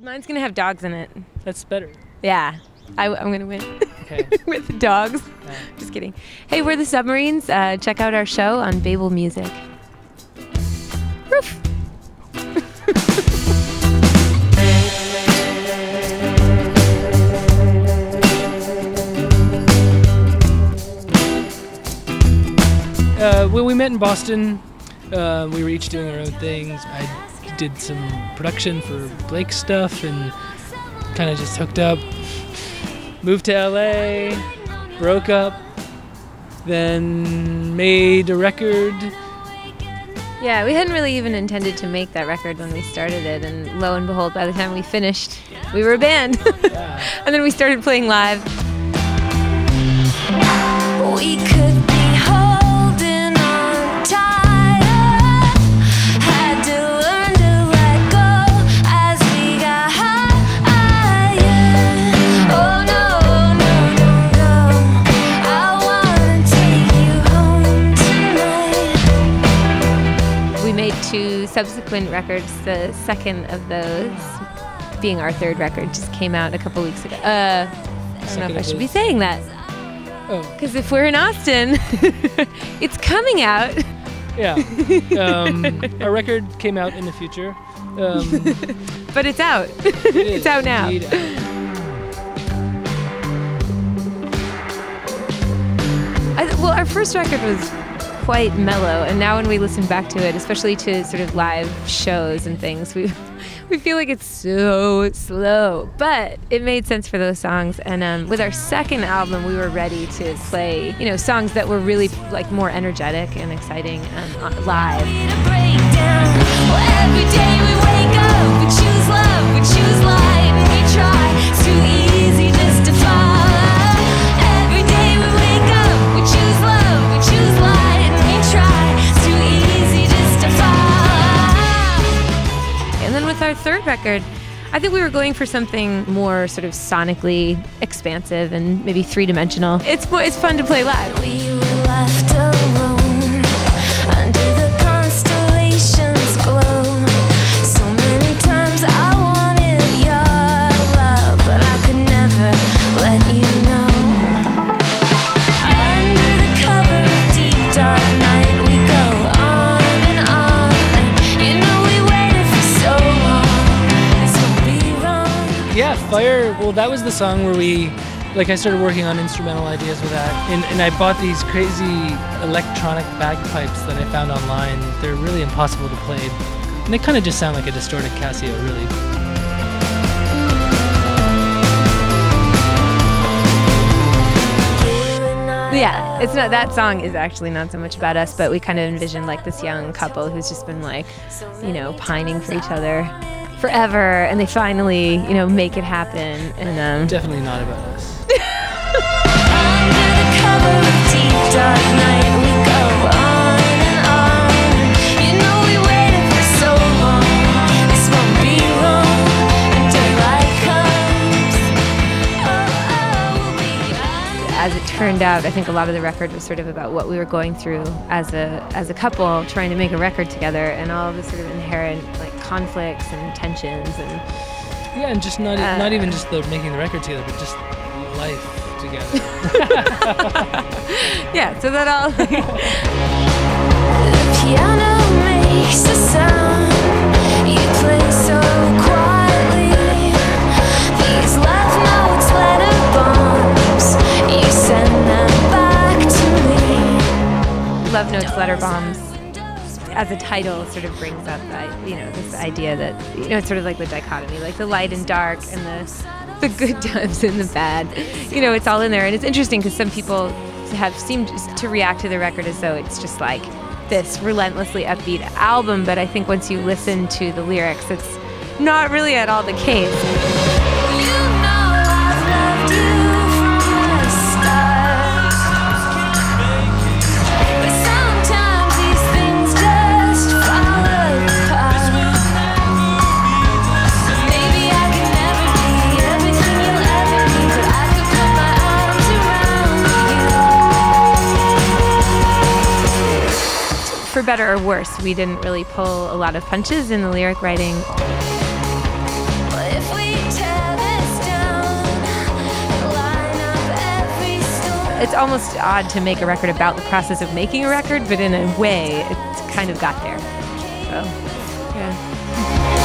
Mine's gonna have dogs in it. That's better. Yeah, I'm gonna win. Okay. With dogs. Yeah. Just kidding. Hey, we're the Submarines. Check out our show on Baeblemusic. Roof. When we met in Boston, we were each doing our own things. I did some production for Blake's stuff and kind of just hooked up. Moved to LA, broke up, then made a record. Yeah, we hadn't really even intended to make that record when we started it, and lo and behold, by the time we finished, we were a band. Yeah. And then we started playing live. We could be holding on tighter. Had to learn to let go as we got higher. Oh no, no, no, no. I wanna take you home tonight. We made 2 subsequent records. The second of those, being our 3rd record, just came out a couple weeks ago. I don't know if I should be saying that. Because if we're in Austin, it's coming out. Yeah. Our record came out in the future. But it's out. It's out now. Well, our first record was quite mellow, and now when we listen back to it, especially to sort of live shows and things, we feel like it's so slow, but it made sense for those songs. And with our second album, we were ready to play, songs that were really like more energetic and exciting live. Every day we wake up, we choose love, we choose light, and we try. It's too easy just to follow. Every day we wake up, we choose love, we choose light, and we try. It's too easy just to follow. And then with our 3rd record, I think we were going for something more sort of sonically expansive and maybe 3-dimensional. It's fun to play live. We were left alone under the constellations glow. So many times I wanted your love, but I could never let you know. Under the cover of deep dark night, we go on and on. And we waited for so long. This won't be wrong. Yeah, Fire, well, that was the song where I started working on instrumental ideas with that. And I bought these crazy electronic bagpipes that I found online. They're really impossible to play. And they kind of just sound like a distorted Casio, really. Yeah, it's not, that song is actually not so much about us, but we kind of envisioned like this young couple who's just been like, pining for each other forever, and they finally, make it happen. And Definitely not about us. Under the cover of deep dark night, we go on and on. We waited for so long. This won't be wrong. And daylight comes. We'll be as it turned out, I think a lot of the record was sort of about what we were going through as a couple trying to make a record together, and all of the sort of inherent like conflicts and tensions and and just not even just making the record together, but just life together. Yeah, so that all. The piano makes a sound. You play so quietly. These love notes, letter bombs. You send them back to me. Love Notes, Letter Bombs, as a title, sort of brings up this idea that it's sort of like the dichotomy, like the light and dark, and the good times and the bad. It's all in there, and it's interesting because some people have seemed to react to the record as though it's just like this relentlessly upbeat album, but I think once you listen to the lyrics, it's not really at all the case. I've loved you from the start. But sometimes these things just fall apart. Maybe I can never be everything you'll ever be, but I could put my arms around you. For better or worse, we didn't really pull a lot of punches in the lyric writing. But if we it's almost odd to make a record about the process of making a record, but in a way, it's kind of got there. So, yeah.